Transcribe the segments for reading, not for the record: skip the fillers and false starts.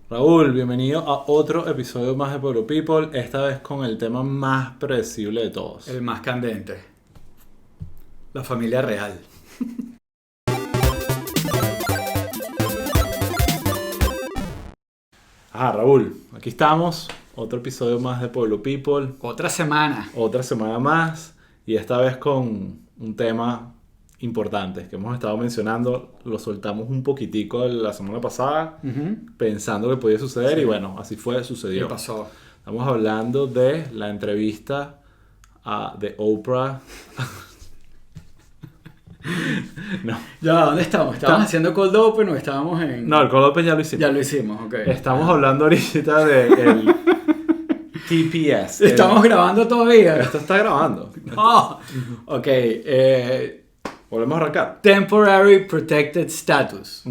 Raúl, bienvenido a otro episodio más de Pueblo People, esta vez con el tema más predecible de todos. El más candente. La familia real. Raúl, aquí estamos, otro episodio más de Pueblo People, Otra semana. otra semana más y esta vez con un tema importante que hemos estado mencionando, lo soltamos un poquitico la semana pasada pensando que podía suceder Sí. y bueno, así fue, ¿Qué sucedió. pasó? Estamos hablando de la entrevista de Oprah. No, Ya, ¿dónde estamos? ¿Estábamos haciendo cold open o estábamos en...? no, el Cold Open ya lo hicimos. Ya lo hicimos, ok. Estamos hablando ahorita del TPS. ¿Estamos grabando todavía? Esto está grabando. Oh, ok. Volvemos a arrancar. Temporary Protected Status.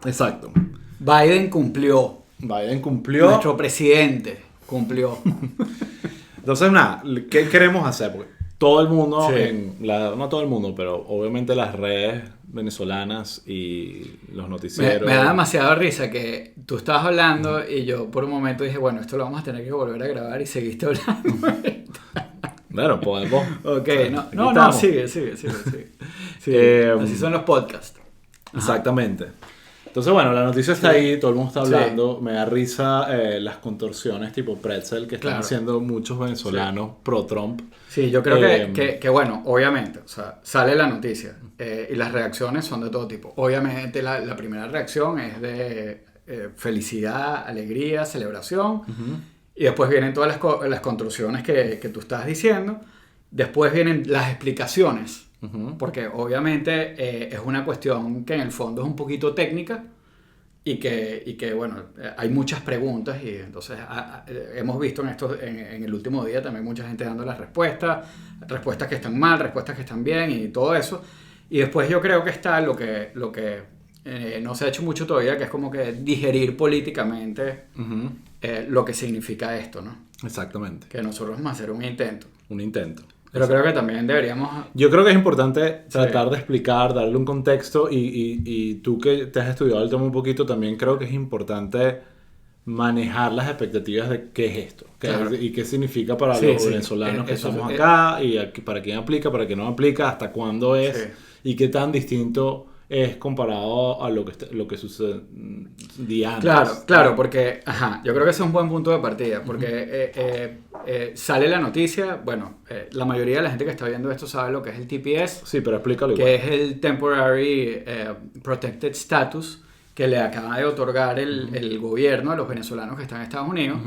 Exacto. Biden cumplió. Biden cumplió. Nuestro presidente cumplió. Entonces, nada, ¿qué queremos hacer? Porque todo el mundo, Sí. no todo el mundo, pero obviamente las redes venezolanas y los noticieros. Me da demasiada risa que tú estabas hablando y yo por un momento dije, bueno, esto lo vamos a tener que volver a grabar y seguiste hablando. Bueno, podemos. Ok, no, Aquí no, estamos. sigue. Sí, así son los podcasts. Exactamente. Entonces, bueno, la noticia está Sí. ahí, todo el mundo está Sí. hablando. Me da risa las contorsiones tipo pretzel que están Claro. haciendo muchos venezolanos pro-Trump. Sí, yo creo Eh, que, bueno, obviamente, o sea, sale la noticia y las reacciones son de todo tipo. Obviamente la primera reacción es de felicidad, alegría, celebración. Y después vienen todas las construcciones que tú estás diciendo. Después vienen las explicaciones. Porque obviamente es una cuestión que en el fondo es un poquito técnica y que bueno, hay muchas preguntas y entonces hemos visto en el último día también mucha gente dando las respuestas que están mal, respuestas que están bien y todo eso. Y después yo creo que está lo que no se ha hecho mucho todavía, que es como que digerir políticamente lo que significa esto, ¿no? Exactamente. Que nosotros vamos a hacer un intento. Un intento. Pero creo que también deberíamos... Yo creo que es importante tratar Sí. de explicar, darle un contexto y tú que te has estudiado el tema un poquito, también creo que es importante manejar las expectativas de qué es esto Claro. y qué significa para Sí, los sí. venezolanos que Eso estamos es- acá y para quién aplica, para quién no aplica, hasta cuándo es Sí. y qué tan distinto es comparado a lo que sucedía antes. Claro, porque, yo creo que ese es un buen punto de partida, porque sale la noticia, bueno, la mayoría de la gente que está viendo esto sabe lo que es el TPS, Sí, pero explícalo que igual. es el Temporary Protected Status, que le acaba de otorgar el gobierno a los venezolanos que están en Estados Unidos,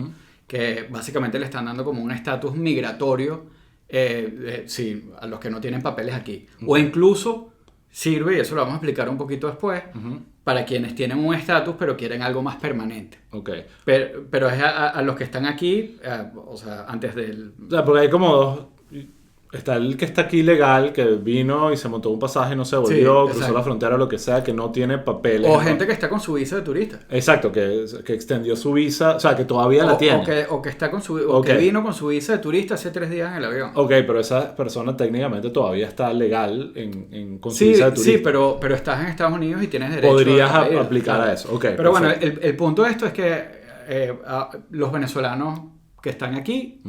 que básicamente le están dando como un estatus migratorio, sí, a los que no tienen papeles aquí, o incluso sirve, y eso lo vamos a explicar un poquito después, para quienes tienen un estatus pero quieren algo más permanente. Ok. Pero es a los que están aquí, o sea, antes del... O sea, porque hay como dos. Está el que está aquí legal, que vino y se montó un pasaje, no se volvió, cruzó exacto. la frontera, lo que sea, que no tiene papeles. O ¿no? gente que está con su visa de turista. Exacto, que extendió su visa, o sea, que todavía la tiene. O que está con su, Ok. que vino con su visa de turista hace 3 días en el avión. Ok, pero esa persona técnicamente todavía está legal con su Sí, visa de turista. sí, pero estás en Estados Unidos y tienes derecho Podrías a ir, aplicar claro. a eso. Ok, Pero bueno, perfecto. el punto de esto es que los venezolanos que están aquí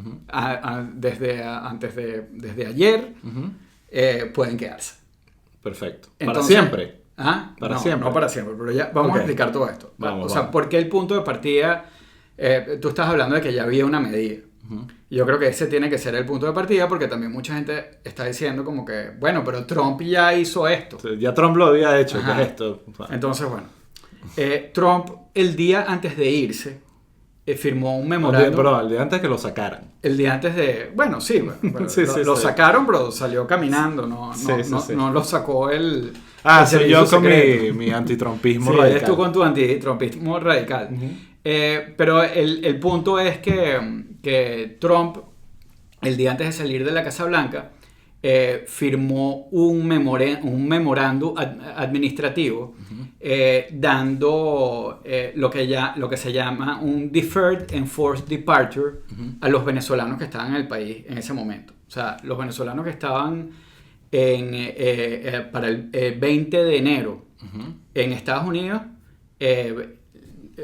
desde ayer pueden quedarse. Perfecto. Entonces, Para siempre. Para no, siempre. no para siempre, pero ya vamos Ok. a explicar todo esto. Vamos, o sea, vamos. ¿por qué el punto de partida? Tú estás hablando de que ya había una medida. Yo creo que ese tiene que ser el punto de partida porque también mucha gente está diciendo como que, bueno, pero Trump ya hizo esto. Ya Trump lo había hecho, Ajá. ¿qué es esto? Entonces, bueno, Trump el día antes de irse firmó un El día, memorándum. perdón, el día antes que lo sacaran. El día antes de... Bueno, sí, bueno, Sí, sí, lo sí. sacaron, pero salió caminando, Sí, sí, sí. no lo sacó el Soy yo servicio con secreto. mi antitrumpismo Sí, radical. eres tú con tu antitrumpismo radical. Pero el punto es que Trump, el día antes de salir de la Casa Blanca, firmó un memorándum administrativo dando lo que se llama un Deferred Enforced Departure a los venezolanos que estaban en el país en ese momento. O sea, los venezolanos que estaban para el 20 de enero en Estados Unidos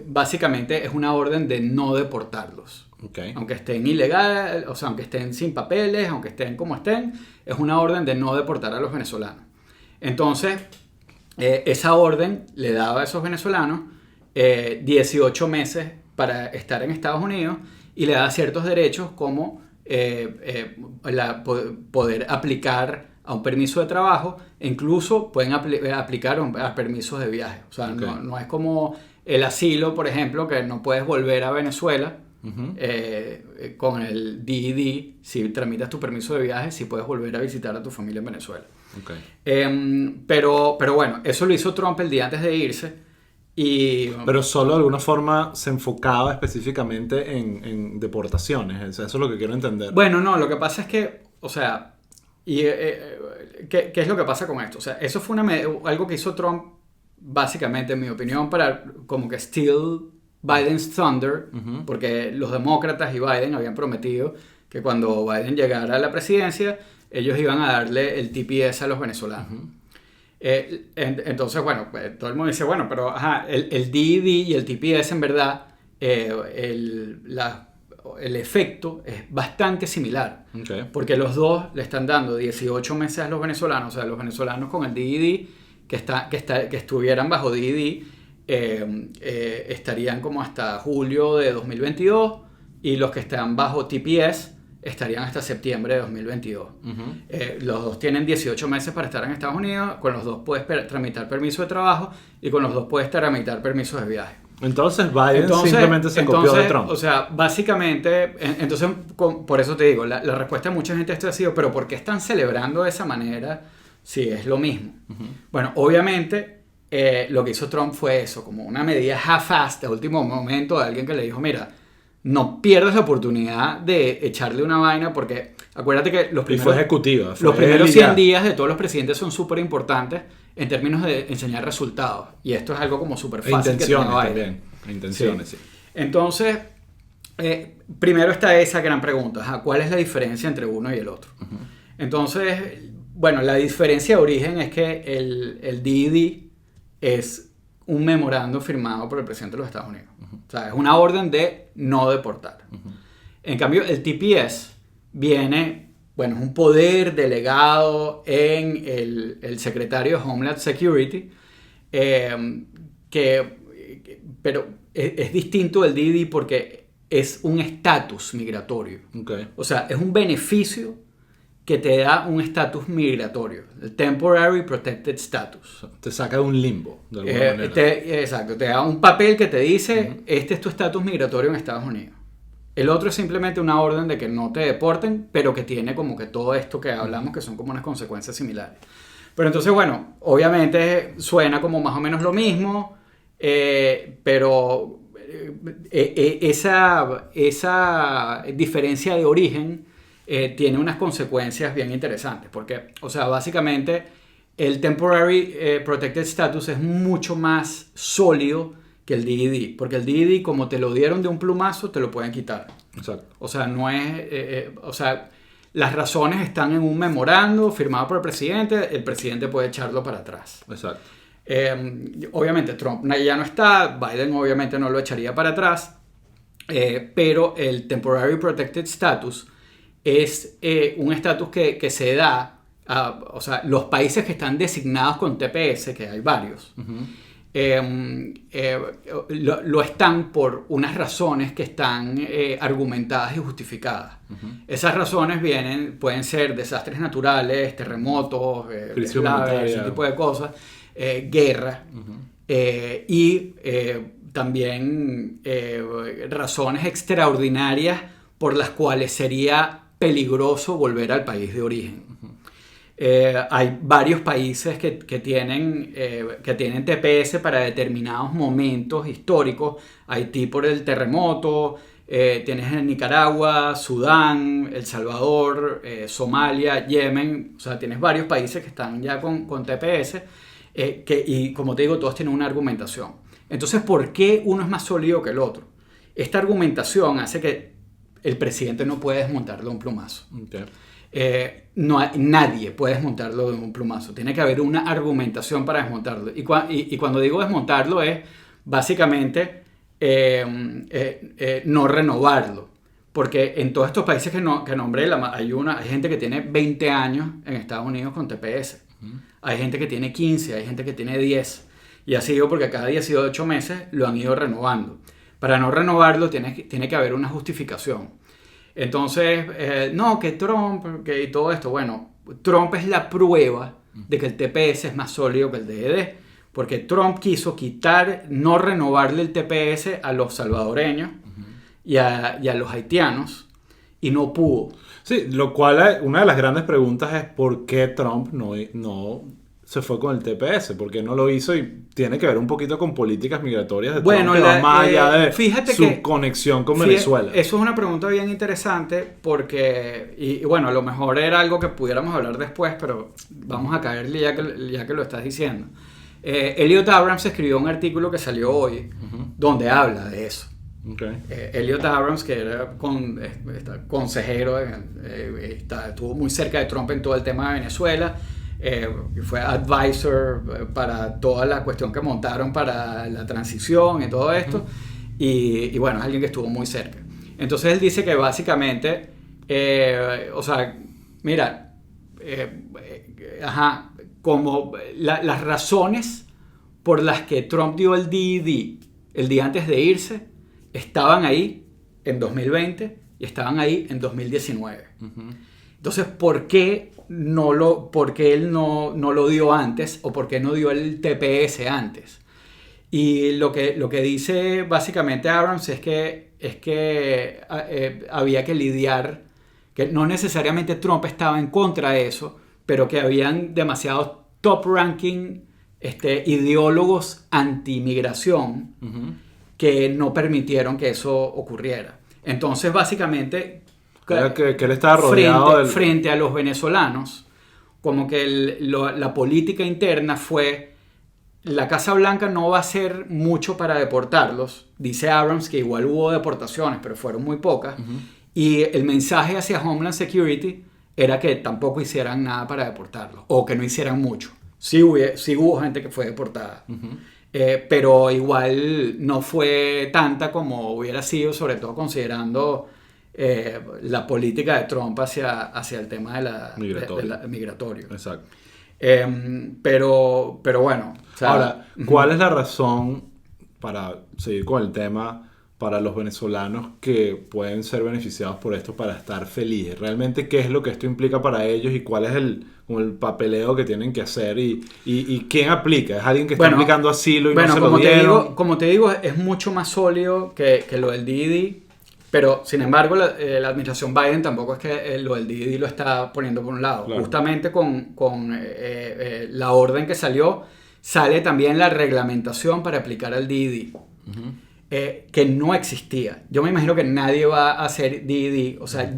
básicamente es una orden de no deportarlos. Okay. Aunque estén ilegales, o sea, aunque estén sin papeles, aunque estén como estén, es una orden de no deportar a los venezolanos. Entonces, esa orden le daba a esos venezolanos 18 meses para estar en Estados Unidos y le da ciertos derechos como poder aplicar a un permiso de trabajo e incluso pueden aplicar a permisos de viaje. O sea, okay. no es como el asilo, por ejemplo, que no puedes volver a Venezuela. Uh-huh. Con el DED, si tramitas tu permiso de viaje, sí puedes volver a visitar a tu familia en Venezuela. Okay. Pero bueno, eso lo hizo Trump el día antes de irse. Pero solo de alguna forma se enfocaba específicamente en deportaciones. Eso es lo que quiero entender. Bueno, no, lo que pasa es que, o sea, ¿qué es lo que pasa con esto? O sea, eso fue algo que hizo Trump, básicamente, en mi opinión, para como que steal Biden's thunder, uh-huh. porque los demócratas y Biden habían prometido que cuando Biden llegara a la presidencia, ellos iban a darle el TPS a los venezolanos. Uh-huh. Entonces, bueno, pues, todo el mundo dice, bueno, pero el DED y el TPS en verdad, el efecto es bastante similar. Okay. Porque los dos le están dando 18 meses a los venezolanos, o sea, los venezolanos con el DED que estuvieran bajo DED, estarían como hasta julio de 2022 y los que están bajo TPS estarían hasta septiembre de 2022. Uh-huh. Los dos tienen 18 meses para estar en Estados Unidos, con los dos puedes tramitar permiso de trabajo y con los dos puedes tramitar permisos de viaje. Entonces Biden simplemente se copió de Trump. O sea, básicamente, entonces por eso te digo, la respuesta de mucha gente ha sido, pero ¿por qué están celebrando de esa manera si es lo mismo? Uh-huh. Bueno, obviamente lo que hizo Trump fue eso, como una medida half-assed de último momento de alguien que le dijo, mira, no pierdas la oportunidad de echarle una vaina porque acuérdate que los primeros 100 días de todos los presidentes son súper importantes en términos de enseñar resultados. Y esto es algo como súper fácil. Intenciones también. Intenciones, sí. Entonces, primero está esa gran pregunta. ¿Cuál es la diferencia entre uno y el otro? Uh-huh. Entonces, bueno, la diferencia de origen es que el DED es un memorando firmado por el presidente de los Estados Unidos. Uh-huh. O sea, es una orden de no deportar. Uh-huh. En cambio, el TPS viene, bueno, es un poder delegado en el secretario de Homeland Security, pero es distinto del DED porque es un estatus migratorio. Okay. O sea, es un beneficio que te da un estatus migratorio, el Temporary Protected Status. Te saca de un limbo, de alguna manera. Exacto, te da un papel que te dice, uh-huh. Este es tu estatus migratorio en Estados Unidos. El otro es simplemente una orden de que no te deporten, pero que tiene como que todo esto que hablamos, que son como unas consecuencias similares. Pero entonces, bueno, obviamente suena como más o menos lo mismo, pero esa diferencia de origen tiene unas consecuencias bien interesantes, porque, o sea, básicamente el Temporary Protected Status es mucho más sólido que el DED, porque el DED, como te lo dieron de un plumazo, te lo pueden quitar. Exacto. O sea, no es, o sea, las razones están en un memorando firmado por el presidente puede echarlo para atrás. Exacto. Obviamente Trump ya no está, Biden obviamente no lo echaría para atrás, pero el Temporary Protected Status es un estatus que se da a, o sea, los países que están designados con TPS, que hay varios, uh-huh. Lo están por unas razones que están argumentadas y justificadas. Uh-huh. Esas razones pueden ser desastres naturales, terremotos, ese tipo de cosas, guerra, uh-huh. Y también razones extraordinarias por las cuales sería peligroso volver al país de origen. Uh-huh. Hay varios países que tienen TPS para determinados momentos históricos. Haití por el terremoto, tienes en Nicaragua, Sudán, El Salvador, Somalia, Yemen. O sea, tienes varios países que están ya con TPS y como te digo, todos tienen una argumentación. Entonces, ¿por qué uno es más sólido que el otro? Esta argumentación hace que el presidente no puede desmontarlo de un plumazo. Okay. Nadie puede desmontarlo de un plumazo. Tiene que haber una argumentación para desmontarlo. Y cuando digo desmontarlo es básicamente no renovarlo. Porque en todos estos países que nombré, hay gente que tiene 20 años en Estados Unidos con TPS. Hay gente que tiene 15, hay gente que tiene 10. Y ha sido porque cada 18 meses lo han ido renovando. Para no renovarlo tiene que haber una justificación. Entonces, no, que Trump, y todo esto. Bueno, Trump es la prueba de que el TPS es más sólido que el DED. Porque Trump quiso no renovarle el TPS a los salvadoreños y a los haitianos, y no pudo. Sí, lo cual una de las grandes preguntas es por qué Trump no se fue con el TPS, por qué no lo hizo, y tiene que ver un poquito con políticas migratorias de Trump, que va más allá de su conexión con Venezuela. Eso es una pregunta bien interesante porque, y bueno, a lo mejor era algo que pudiéramos hablar después, pero vamos a caerle ya que lo estás diciendo. Elliot Abrams escribió un artículo que salió hoy donde habla de eso. Okay. Elliot Abrams, que era consejero, estuvo muy cerca de Trump en todo el tema de Venezuela, fue advisor para toda la cuestión que montaron para la transición y todo esto, y bueno, es alguien que estuvo muy cerca. Entonces él dice que básicamente, mira, como las razones por las que Trump dio el DED el día antes de irse, estaban ahí en 2020 y estaban ahí en 2019. Entonces, ¿por qué él no lo dio antes, o por qué no dio el TPS antes? Y lo que dice básicamente Abrams es que había que lidiar, que no necesariamente Trump estaba en contra de eso, pero que habían demasiados top ranking ideólogos anti-migración que no permitieron que eso ocurriera. Entonces, básicamente, que él estaba rodeado frente a los venezolanos, como que la política interna fue: la Casa Blanca no va a hacer mucho para deportarlos. Dice Abrams que igual hubo deportaciones, pero fueron muy pocas. Y el mensaje hacia Homeland Security era que tampoco hicieran nada para deportarlos, o que no hicieran mucho. Sí hubo gente que fue deportada. Pero igual no fue tanta como hubiera sido, sobre todo considerando la política de Trump hacia el tema migratorio. Exacto. Pero bueno. Ahora, ¿cuál es la razón, para seguir con el tema, para los venezolanos que pueden ser beneficiados por esto para estar felices? ¿Realmente qué es lo que esto implica para ellos y cuál es el papeleo que tienen que hacer y quién aplica? ¿Es alguien que está aplicando asilo y no se lo dieron? Como te digo, es mucho más sólido que lo del DED, pero sin embargo la administración Biden tampoco es que lo del DED lo está poniendo por un lado. Claro. Justamente con la orden que sale también la reglamentación para aplicar al DED. Que no existía. Yo me imagino que nadie va a hacer DED. O sea,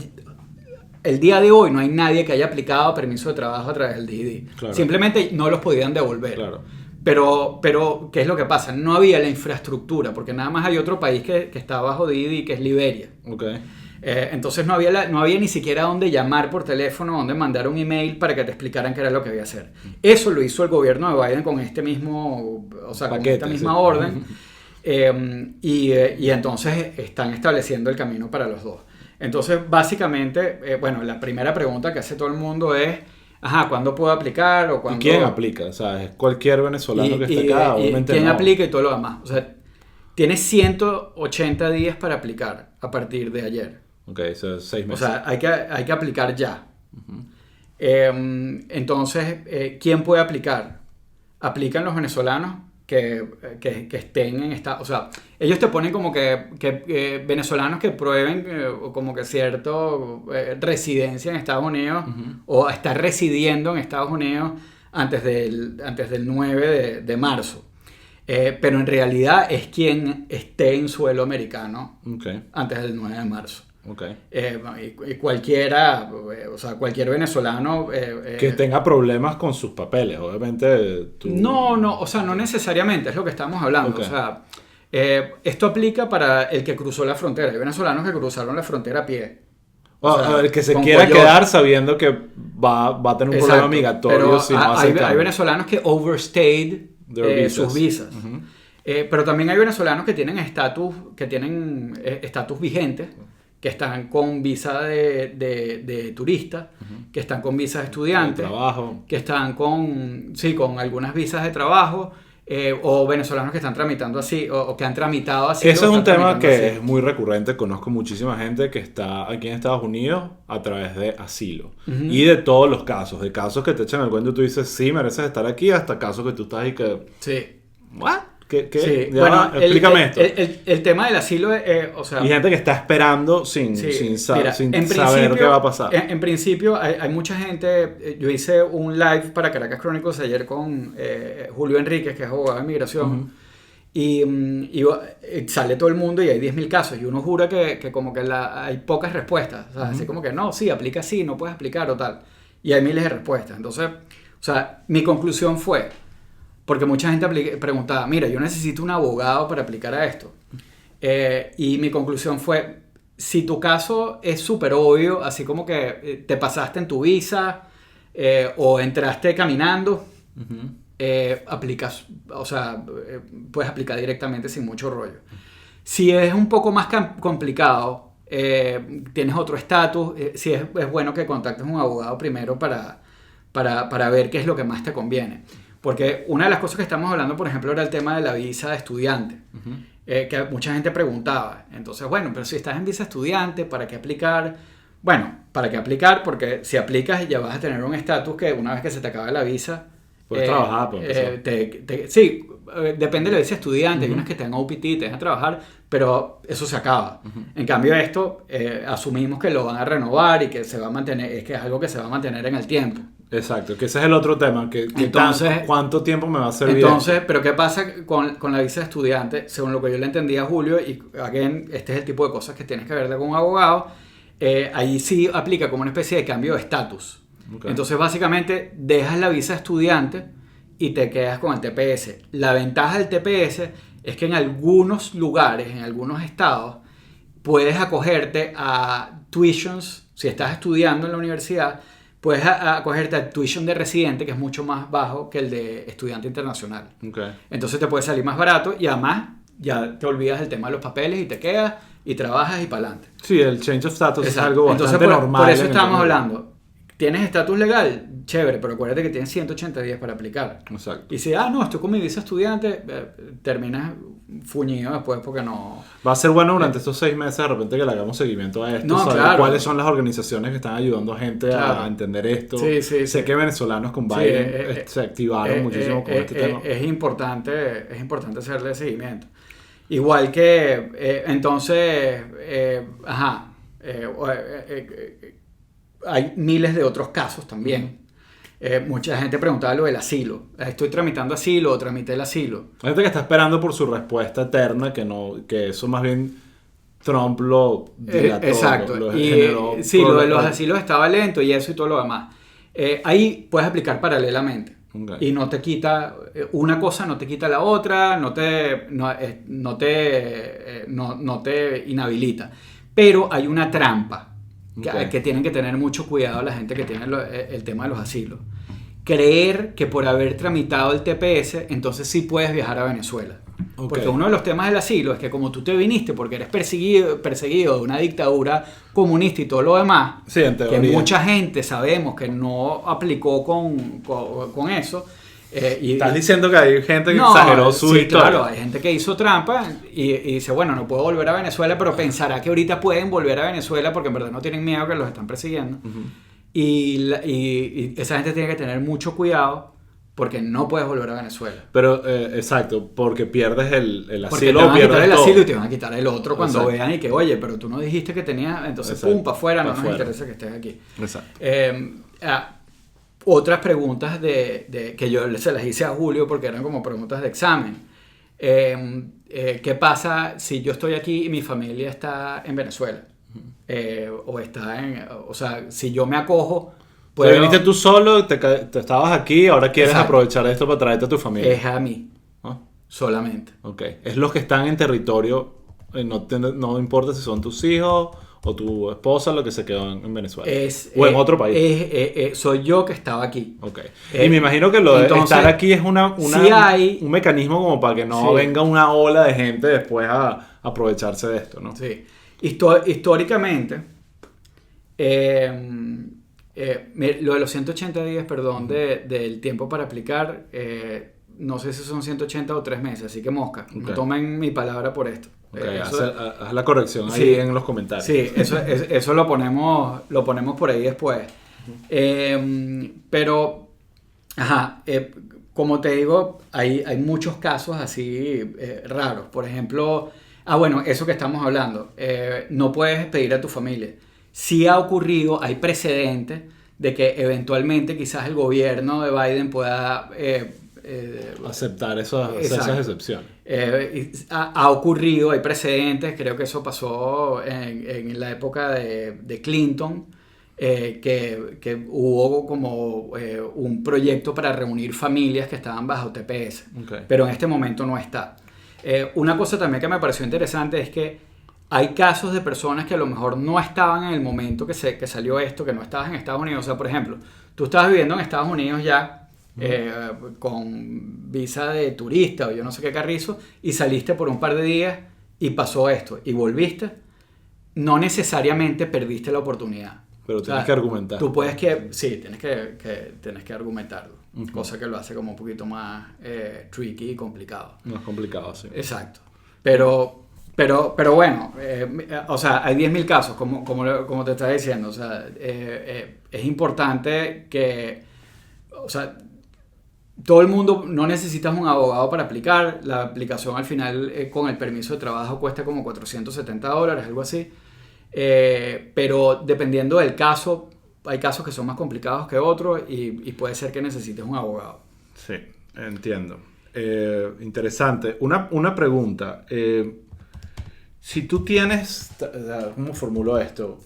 el día de hoy no hay nadie que haya aplicado permiso de trabajo a través del DED. Claro. Simplemente no los podían devolver. Claro. Pero, ¿qué es lo que pasa? No había la infraestructura, porque nada más hay otro país que está bajo DED, que es Liberia. Okay. Entonces no había ni siquiera dónde llamar por teléfono, dónde mandar un email para que te explicaran qué era lo que había que hacer. Eso lo hizo el gobierno de Biden con esta misma orden. Y entonces están estableciendo el camino para los dos. Entonces, básicamente, la primera pregunta que hace todo el mundo es: ¿cuándo puedo aplicar? O ¿cuándo... ¿Y quién aplica? O sea, es cualquier venezolano que esté acá, obviamente. ¿Quién aplica y todo lo demás? O sea, tienes 180 días para aplicar a partir de ayer. Ok, eso es 6 meses. O sea, hay que aplicar ya. Entonces, ¿quién puede aplicar? Aplican los venezolanos que estén en esta... O sea, ellos te ponen como que venezolanos que prueben como que cierto residencia en Estados Unidos o estar residiendo en Estados Unidos antes del 9 de marzo. Pero en realidad es quien esté en suelo americano antes del 9 de marzo. Okay. Y cualquiera, o sea, cualquier venezolano que tenga problemas con sus papeles, obviamente no, o sea, no necesariamente, es lo que estamos hablando. Okay. O sea, esto aplica para el que cruzó la frontera. Hay venezolanos que cruzaron la frontera a pie. O sea, el que se quiera quedar sabiendo que va a tener un problema migratorio. Pero si no hay venezolanos que overstayed sus visas. Pero también hay venezolanos que tienen estatus vigentes, que están con visa de turista, que están con visa de estudiante, trabajo. que están con algunas visas de trabajo, o venezolanos que están tramitando así, o que han tramitado así. Ese es un tema que así. es muy recurrente. Conozco muchísima gente que está aquí en Estados Unidos a través de asilo. Y de todos los casos. De casos que te echan el cuento y tú dices, sí, mereces estar aquí, hasta casos que tú estás y que... Sí. ¿What? ¿Qué? Sí. Ya Bueno, va, explícame esto. El tema del asilo, o sea... Y gente que está esperando sin mira, saber qué va a pasar. En principio, hay mucha gente... Yo hice un live para Caracas Chronicles ayer con Julio Enríquez, que es abogado de inmigración. Y sale todo el mundo y hay 10.000 casos. Y uno jura que como que hay pocas respuestas. O sea, así como que no, sí, aplica así, no puedes aplicar o tal. Y hay miles de respuestas. Entonces, o sea, mi conclusión fue... Porque mucha gente preguntaba, mira, yo necesito un abogado para aplicar a esto. Y mi conclusión fue, si tu caso es súper obvio, así como que te pasaste en tu visa o entraste caminando, aplicas, o sea, puedes aplicar directamente sin mucho rollo. Si es un poco más complicado, tienes otro estatus, sí es bueno que contactes a un abogado primero para ver qué es lo que más te conviene. Porque una de las cosas que estamos hablando, por ejemplo, era el tema de la visa de estudiante, que mucha gente preguntaba. Entonces, bueno, pero si estás en visa estudiante, ¿para qué aplicar? Bueno, ¿para qué aplicar? Porque si aplicas ya vas a tener un estatus que una vez que se te acabe la visa... Puedes trabajar, sí, depende de la visa estudiante. Hay unas que te dan OPT, te dejan trabajar, pero eso se acaba. En cambio esto, asumimos que lo van a renovar y que se va a mantener, es que es algo que se va a mantener en el tiempo. Exacto, que ese es el otro tema, entonces, ¿cuánto tiempo me va a servir? Entonces, pero ¿qué pasa con la visa de estudiante? Según lo que yo le entendí a Julio, y again, este es el tipo de cosas que tienes que ver con un abogado, ahí sí aplica como una especie de cambio de estatus. Okay. Entonces, básicamente, dejas la visa de estudiante y te quedas con el TPS. La ventaja del TPS es que en algunos lugares, en algunos estados, puedes acogerte a tuitions, si estás estudiando en la universidad, puedes acogerte a tuition de residente, que es mucho más bajo que el de estudiante internacional. Okay. Entonces te puede salir más barato y además ya te olvidas del tema de los papeles y te quedas y trabajas y para adelante. Sí, el change of status es algo bastante normal. Por eso estamos hablando. ¿Tienes estatus legal? Chévere, pero acuérdate que tienes 180 días para aplicar. Exacto. Y si, no, estoy con mi visa estudiante, terminas fuñido después porque no... Va a ser bueno durante estos 6 meses de repente que le hagamos seguimiento a esto, saber claro, cuáles son las organizaciones que están ayudando a gente a entender esto. Sí, sé que venezolanos con Biden se activaron muchísimo con este tema. Es importante hacerle seguimiento. Igual que, entonces, hay miles de otros casos también. Mucha gente preguntaba lo del asilo. Estoy tramitando asilo o tramité el asilo. Hay gente que está esperando por su respuesta eterna, que eso más bien Trump lo dilató. Exacto. Lo de los asilos estaba lento y eso y todo lo demás. Ahí puedes aplicar paralelamente. Okay. Y no te quita, una cosa no te quita la otra, no te inhabilita. Pero hay una trampa. Que tienen que tener mucho cuidado la gente que tiene el tema de los asilos. Creer que por haber tramitado el TPS, entonces sí puedes viajar a Venezuela. Okay. Porque uno de los temas del asilo es que como tú te viniste porque eres perseguido de una dictadura comunista y todo lo demás, sí, en teoría, que mucha gente sabemos que no aplicó con eso. Estás diciendo que hay gente que exageró su historia. Claro, hay gente que hizo trampa y dice, bueno, no puedo volver a Venezuela, pero pensará que ahorita pueden volver a Venezuela porque en verdad no tienen miedo que los están persiguiendo. Y esa gente tiene que tener mucho cuidado porque no puedes volver a Venezuela. Pero, exacto, porque pierdes el asilo. Porque te van a quitar el asilo y te van a quitar el otro cuando vean y que, oye, pero tú no dijiste que tenías, entonces pum, para afuera, no nos interesa que estés aquí. Exacto. Otras preguntas que yo se las hice a Julio porque eran como preguntas de examen. ¿Qué pasa si yo estoy aquí y mi familia está en Venezuela? O sea, si yo me acojo... Te viniste tú solo, te estabas aquí, ahora quieres aprovechar esto para traerte a tu familia. Es a mí, solamente. Ok, es los que están en territorio, no importa si son tus hijos o tu esposa lo que se quedó en Venezuela. O en otro país. Soy yo que estaba aquí. Ok. Y me imagino que lo de entonces, estar aquí es sí un mecanismo como para que no venga una ola de gente después a aprovecharse de esto, ¿no? Sí. Históricamente, lo de los 180 días, perdón, del tiempo para aplicar, no sé si son 180 o 3 meses, así que mosca, no tomen mi palabra por esto. Okay, haz la corrección ahí en los comentarios. Sí, eso lo ponemos por ahí después. Pero, como te digo, hay muchos casos así raros. Por ejemplo, bueno, eso que estamos hablando, no puedes despedir a tu familia. Sí ha ocurrido, hay precedentes de que eventualmente quizás el gobierno de Biden pueda aceptar esas excepciones. Ha ocurrido, hay precedentes, creo que eso pasó en la época de Clinton, que hubo como un proyecto para reunir familias que estaban bajo TPS, pero en este momento no está. Una cosa también que me pareció interesante es que hay casos de personas que a lo mejor no estaban en el momento que salió esto, que no estabas en Estados Unidos. O sea, por ejemplo, tú estabas viviendo en Estados Unidos ya, con visa de turista o yo no sé qué carrizo, y saliste por un par de días y pasó esto y volviste, no necesariamente perdiste la oportunidad, pero tienes que argumentar. Tú tienes que argumentarlo, cosa que lo hace como un poquito más tricky y complicado. Más complicado, sí. Exacto, pero bueno, o sea, hay 10.000 casos, como te estaba diciendo. O sea, es importante que, o sea, todo el mundo, no necesitas un abogado para aplicar. La aplicación al final con el permiso de trabajo cuesta como $470, algo así. Pero dependiendo del caso, hay casos que son más complicados que otros y puede ser que necesites un abogado. Sí, entiendo. Interesante. Una pregunta. Si tú tienes... ¿Cómo formulo esto?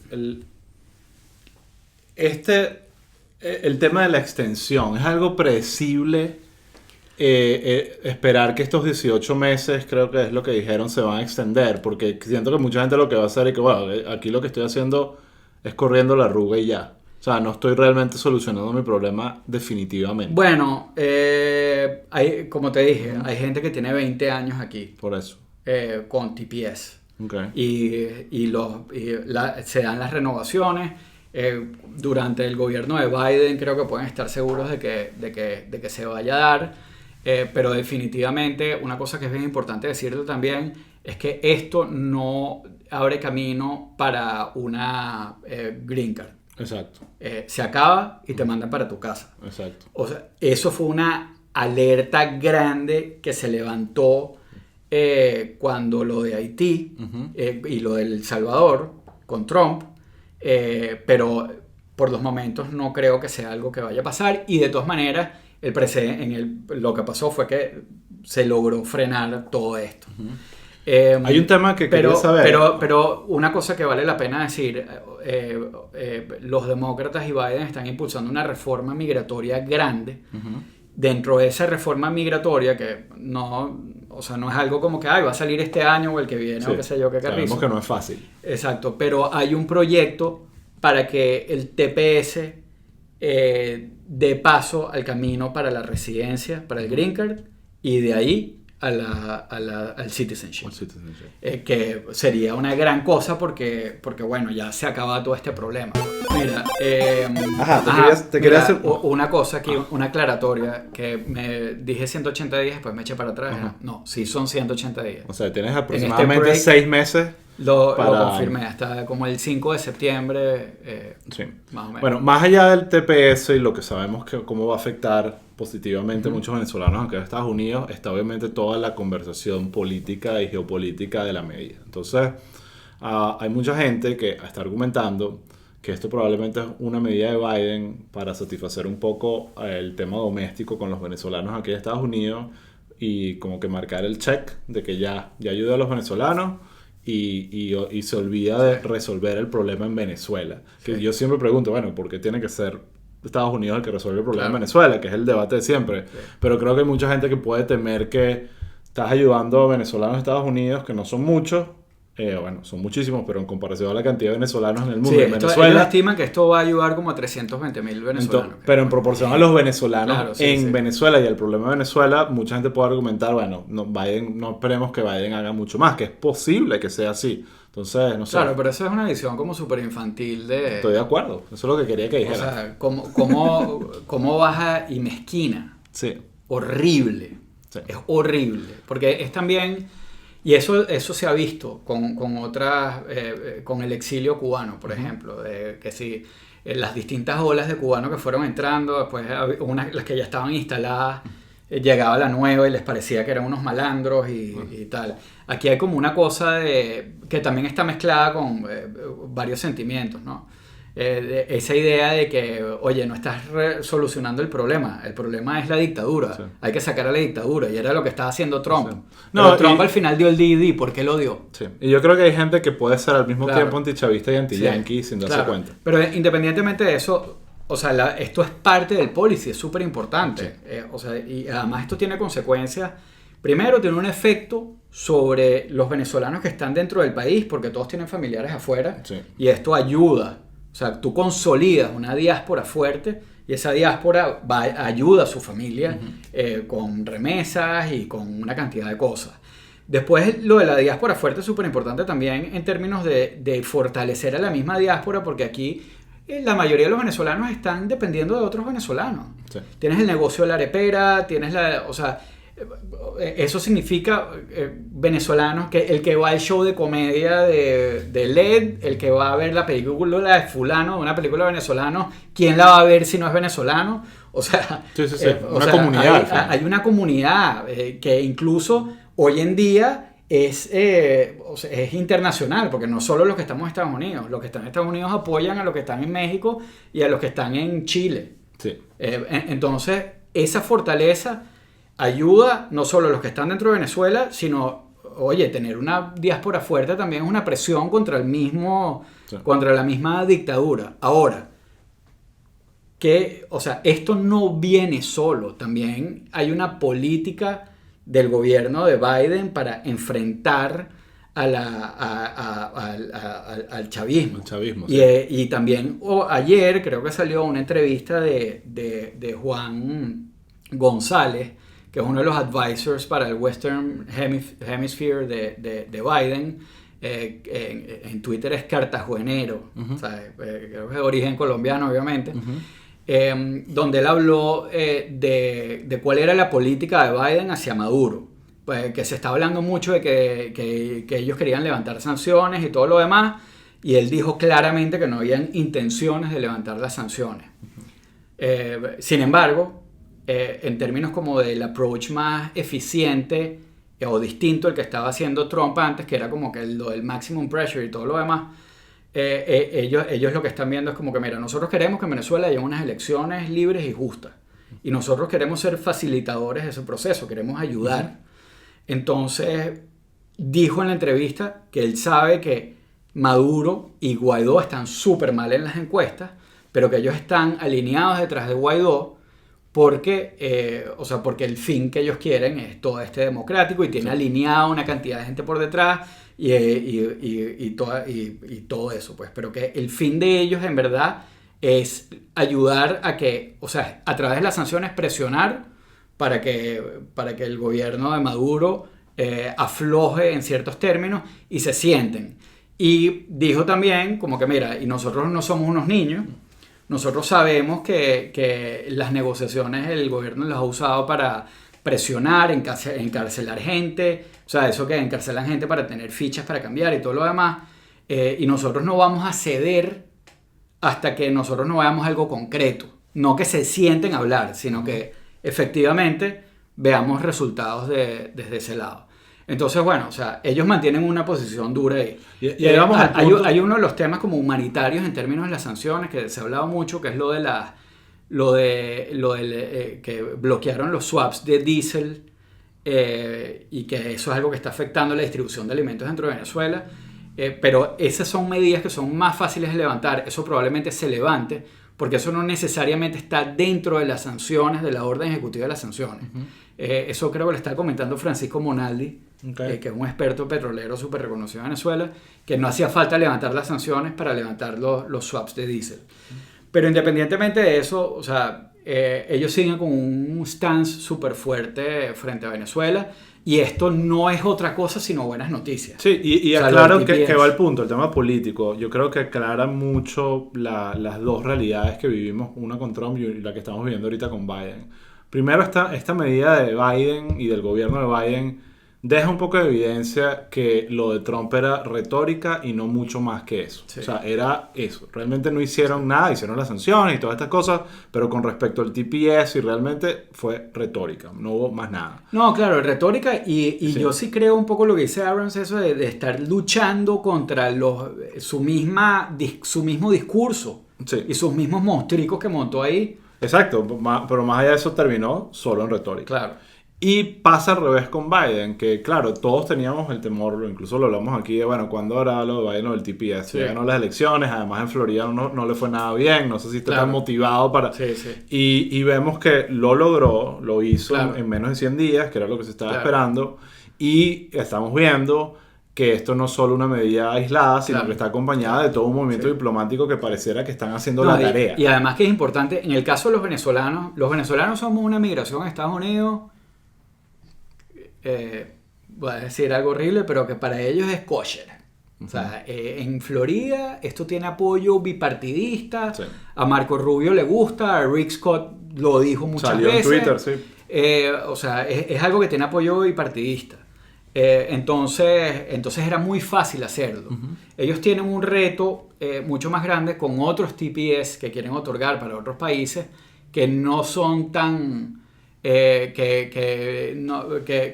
El tema de la extensión, ¿es algo predecible? Esperar que estos 18 meses, creo que es lo que dijeron, se van a extender, porque siento que mucha gente lo que va a hacer es que, bueno, aquí lo que estoy haciendo es corriendo la arruga y ya. O sea, no estoy realmente solucionando mi problema definitivamente. Bueno, como te dije, hay gente que tiene 20 años aquí. Por eso. Con TPS. Okay. Se dan las renovaciones. Durante el gobierno de Biden creo que pueden estar seguros de que se vaya a dar, pero definitivamente una cosa que es bien importante decirlo también es que esto no abre camino para una green card. Exacto. Se acaba y te mandan para tu casa. Exacto. O sea, eso fue una alerta grande que se levantó cuando lo de Haití y lo de El Salvador con Trump. Pero por los momentos no creo que sea algo que vaya a pasar, y de todas maneras lo que pasó fue que se logró frenar todo esto. Hay un tema que quería saber. Pero una cosa que vale la pena decir, los demócratas y Biden están impulsando una reforma migratoria grande. Dentro de esa reforma migratoria, que no es algo como que va a salir este año o el que viene, o qué sé yo, qué carrizo. Sabemos que no es fácil. Exacto, pero hay un proyecto para que el TPS dé paso al camino para la residencia, para el Green Card, y de ahí al citizenship. Que sería una gran cosa porque bueno, ya se acaba todo este problema. Mira, te quería hacer una cosa aquí, una aclaratoria, que me dije 180 días, después me eché para atrás. No, sí son 180 días. O sea, tienes aproximadamente 6 meses. Lo confirmé, hasta como el 5 de septiembre, sí. Más o menos. Bueno, más allá del TPS y lo que sabemos que cómo va a afectar positivamente a muchos venezolanos acá en Estados Unidos, está obviamente toda la conversación política y geopolítica de la medida. Entonces, hay mucha gente que está argumentando que esto probablemente es una medida de Biden para satisfacer un poco el tema doméstico con los venezolanos aquí en Estados Unidos, y como que marcar el check de que ya ayuda a los venezolanos y se olvida de resolver el problema en Venezuela. Sí. Que yo siempre pregunto, bueno, ¿por qué tiene que ser Estados Unidos el que resuelve el problema en Venezuela? Que es el debate de siempre. Sí. Pero creo que hay mucha gente que puede temer que estás ayudando a venezolanos de Estados Unidos, que no son muchos, Bueno, son muchísimos, pero en comparación a la cantidad de venezolanos en el mundo, Sí, en ellos Venezuela, estiman que esto va a ayudar como a 320.000 venezolanos. pero en proporción a los venezolanos Claro, sí, en sí. Venezuela y el problema de Venezuela, mucha gente puede argumentar, bueno, no, Biden, no esperemos que Biden haga mucho más, que es posible que sea así. Entonces, no sé, Claro, pero eso es una visión como súper infantil estoy de acuerdo. Eso es lo que quería que O dijera. sea, cómo baja y mezquina. Sí, Horrible. sí. Es horrible. Porque es también... Y eso se ha visto con otras... con el exilio cubano, por ejemplo. Que si las distintas olas de cubanos que fueron entrando, después las que ya estaban instaladas, llegaba la nueva y les parecía que eran unos malandros y tal. Aquí hay como una cosa que también está mezclada con varios sentimientos, ¿no? Esa idea de que, oye, no estás solucionando el problema es la dictadura, Sí. hay que sacar a la dictadura, y era lo que estaba haciendo Trump. Sí. Pero No, Trump y- al final dio el DD, ¿por qué lo dio? Sí. Y yo creo que hay gente que puede ser al mismo Claro. tiempo antichavista y anti-yankee sin darse Claro. cuenta. Pero independientemente de eso, o sea, esto es parte del policy, es súper importante. O sea, y además esto tiene consecuencias. Primero, tiene un efecto sobre los venezolanos que están dentro del país, porque todos tienen familiares afuera, Sí. y esto ayuda. O sea, tú consolidas una diáspora fuerte y esa diáspora ayuda a su familia con remesas y con una cantidad de cosas. Después, lo de la diáspora fuerte es súper importante también en términos de fortalecer a la misma diáspora, porque aquí la mayoría de los venezolanos están dependiendo de otros venezolanos. Sí. Tienes el negocio de la arepera, o sea, eso significa venezolanos, que el que va al show de comedia de LED, el que va a ver la película de fulano, una película venezolana, ¿quién la va a ver si no es venezolano? O sea, Sí, sí, sí. Una comunidad, al final. hay una comunidad que incluso hoy en día o sea, es internacional, porque no solo los que estamos en Estados Unidos, los que están en Estados Unidos apoyan a los que están en México y a los que están en Chile. Sí. Entonces, esa fortaleza ayuda no solo a los que están dentro de Venezuela, sino, oye, tener una diáspora fuerte también es una presión contra Sí. contra la misma dictadura. Ahora, o sea, esto no viene solo, también hay una política del gobierno de Biden para enfrentar al chavismo. El chavismo, Y, sí. y también ayer creo que salió una entrevista de Juan González, que es uno de los advisors para el Western Hemisphere de Biden. En Twitter es cartagenero, o sea, creo que es de origen colombiano, obviamente. Donde él habló de cuál era la política de Biden hacia Maduro. Pues, que se está hablando mucho de que ellos querían levantar sanciones y todo lo demás, y él dijo claramente que no habían intenciones de levantar las sanciones. Sin embargo, en términos como del approach más eficiente o distinto al que estaba haciendo Trump antes, que era como que lo del maximum pressure y todo lo demás, ellos lo que están viendo es como que, mira, nosotros queremos que en Venezuela haya unas elecciones libres y justas, y nosotros queremos ser facilitadores de ese proceso, queremos ayudar. Entonces, dijo en la entrevista que él sabe que Maduro y Guaidó están súper mal en las encuestas, pero que ellos están alineados detrás de Guaidó porque, o sea, porque el fin que ellos quieren es todo este democrático, y tiene alineado una cantidad de gente por detrás y todo eso, pues. Pero que el fin de ellos en verdad es ayudar a que, o sea, a través de las sanciones presionar para que el gobierno de Maduro afloje en ciertos términos y se sienten. Y dijo también como que, mira, y nosotros no somos unos niños, nosotros sabemos que las negociaciones el gobierno las ha usado para presionar, encarcelar gente, o sea, eso que encarcelan gente para tener fichas para cambiar y todo lo demás, y nosotros no vamos a ceder hasta que nosotros no veamos algo concreto, no que se sienten a hablar, sino que efectivamente veamos resultados desde ese lado. Entonces, bueno, o sea, ellos mantienen una posición dura ahí. Y ahí vamos al punto. Hay uno de los temas como humanitarios en términos de las sanciones que se ha hablado mucho, que es lo del que bloquearon los swaps de diésel, y que eso es algo que está afectando la distribución de alimentos dentro de Venezuela. Pero esas son medidas que son más fáciles de levantar. Eso probablemente se levante porque eso no necesariamente está dentro de las sanciones, de la orden ejecutiva de las sanciones. Eso creo que le está comentando Francisco Monaldi, que es un experto petrolero súper reconocido en Venezuela, que no hacía falta levantar las sanciones para levantar los swaps de diésel. Pero independientemente de eso, o sea, ellos siguen con un stance súper fuerte frente a Venezuela, y esto no es otra cosa sino buenas noticias. Sí, y o sea, aclaro que va al punto, el tema político. Yo creo que aclara mucho las dos realidades que vivimos, una con Trump y la que estamos viviendo ahorita con Biden. Primero, esta medida de Biden y del gobierno de Biden deja un poco de evidencia que lo de Trump era retórica y no mucho más que eso. Sí. O sea, era eso. Realmente no hicieron nada, hicieron las sanciones y todas estas cosas, pero con respecto al TPS y realmente fue retórica, no hubo más nada. No, claro, retórica y yo sí creo un poco lo que dice Abrams, eso de estar luchando contra su mismo discurso y sus mismos monstruos que montó ahí. Exacto, pero más allá de eso terminó solo en retórica. Claro. Y pasa al revés con Biden, que claro, todos teníamos el temor, incluso lo hablamos aquí de, bueno, ¿cuándo era lo de Biden o del TPS? Sí. Ya ganó las elecciones, además en Florida no le fue nada bien, no sé si está tan motivado para... Sí. Y vemos que lo logró, lo hizo en menos de 100 días, que era lo que se estaba esperando, y estamos viendo que esto no es solo una medida aislada, sino que está acompañada de todo un movimiento diplomático que pareciera que están haciendo la tarea. Y además que es importante, en el caso de los venezolanos somos una migración a Estados Unidos... voy a decir algo horrible, pero que para ellos es kosher. O sea, en Florida esto tiene apoyo bipartidista. Sí. A Marco Rubio le gusta, a Rick Scott lo dijo muchas veces. Salió en Twitter, sí. O sea, es algo que tiene apoyo bipartidista. Entonces era muy fácil hacerlo. Ellos tienen un reto mucho más grande con otros TPS que quieren otorgar para otros países que no son tan... que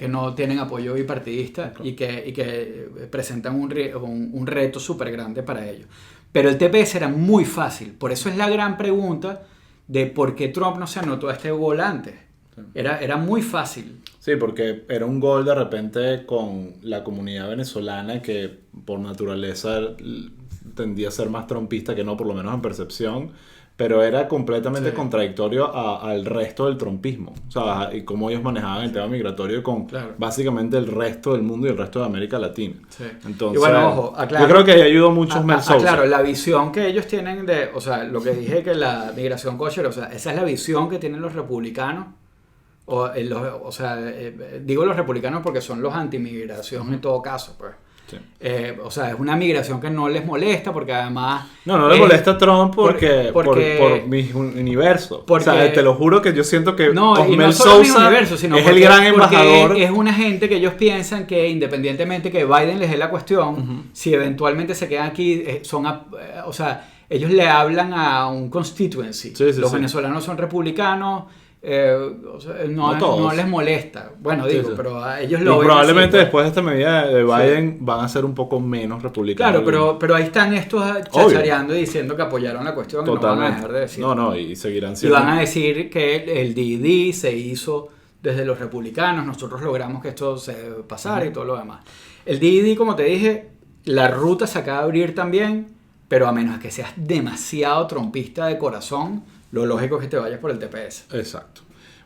no tienen apoyo bipartidista y que presentan un reto súper grande para ellos. Pero el TPS era muy fácil. Por eso es la gran pregunta de por qué Trump no se anotó a este gol antes. Era muy fácil. Sí, porque era un gol de repente con la comunidad venezolana que por naturaleza tendía a ser más trumpista que no, por lo menos en percepción. Pero era completamente contradictorio al resto del trumpismo. O sea, y cómo ellos manejaban el tema migratorio con básicamente el resto del mundo y el resto de América Latina. Sí. Entonces, y bueno, ojo, aclaro, yo creo que ahí ayudó mucho Mel Sousa. Claro, la visión que ellos tienen de... O sea, lo que dije que la migración kosher, o sea, esa es la visión que tienen los republicanos. Digo los republicanos porque son los antimigración en todo caso, pues. Sí. O sea, es una migración que no les molesta porque además... No les molesta a Trump por mi universo. O sea, te lo juro que yo siento que Mel Sousa es el gran embajador. Es una gente que ellos piensan que independientemente que Biden les dé la cuestión, si eventualmente se quedan aquí, o sea, ellos le hablan a un constituency. Los venezolanos son republicanos. No les molesta. Bueno, pero a ellos lo ven probablemente así, después de esta medida de Biden van a ser un poco menos republicanos. Claro, pero ahí están estos chachareando y diciendo que apoyaron la cuestión. Totalmente. No van a dejar de decir. No, y seguirán siendo. Y van a decir que el DD se hizo desde los republicanos, nosotros logramos que esto se pasara y todo lo demás. El DD, como te dije, la ruta se acaba de abrir también, pero a menos que seas demasiado trompista de corazón, lo lógico es que te vayas por el TPS. Exacto.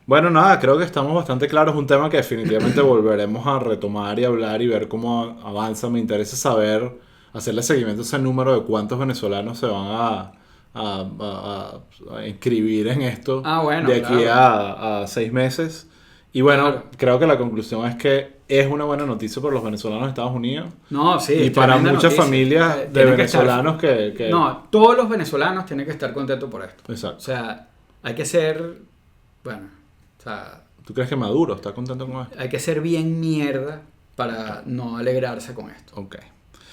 Bueno, nada, creo que estamos bastante claros. Un tema que definitivamente volveremos a retomar y hablar y ver cómo avanza. Me interesa saber, hacerle seguimiento a ese número de cuántos venezolanos se van a inscribir en esto de aquí a 6 meses. Y bueno, creo que la conclusión es que es una buena noticia para los venezolanos de Estados Unidos. No, sí. Y para muchas familias de venezolanos que... No, todos los venezolanos tienen que estar contentos por esto. Exacto. O sea, hay que ser... Bueno, o sea... ¿Tú crees que Maduro está contento con esto? Hay que ser bien mierda para no alegrarse con esto. Ok.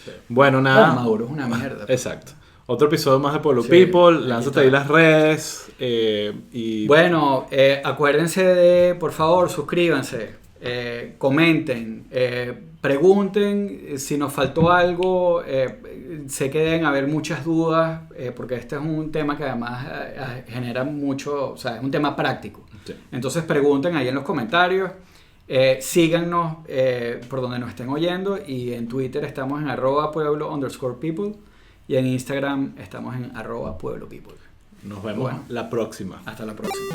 Sí. Bueno, nada. Maduro es una mierda. Exacto. Otro episodio más de Pueblo People. Lánzate ahí las redes. Bueno, acuérdense de, por favor, suscríbanse. Comenten. Pregunten si nos faltó algo. Sé que deben haber muchas dudas. Porque este es un tema que además genera mucho. O sea, es un tema práctico. Sí. Entonces pregunten ahí en los comentarios. Síganos por donde nos estén oyendo. Y en Twitter estamos en @pueblo_people. Y en Instagram estamos en @pueblopeople. Nos vemos Bueno. la próxima. Hasta la próxima.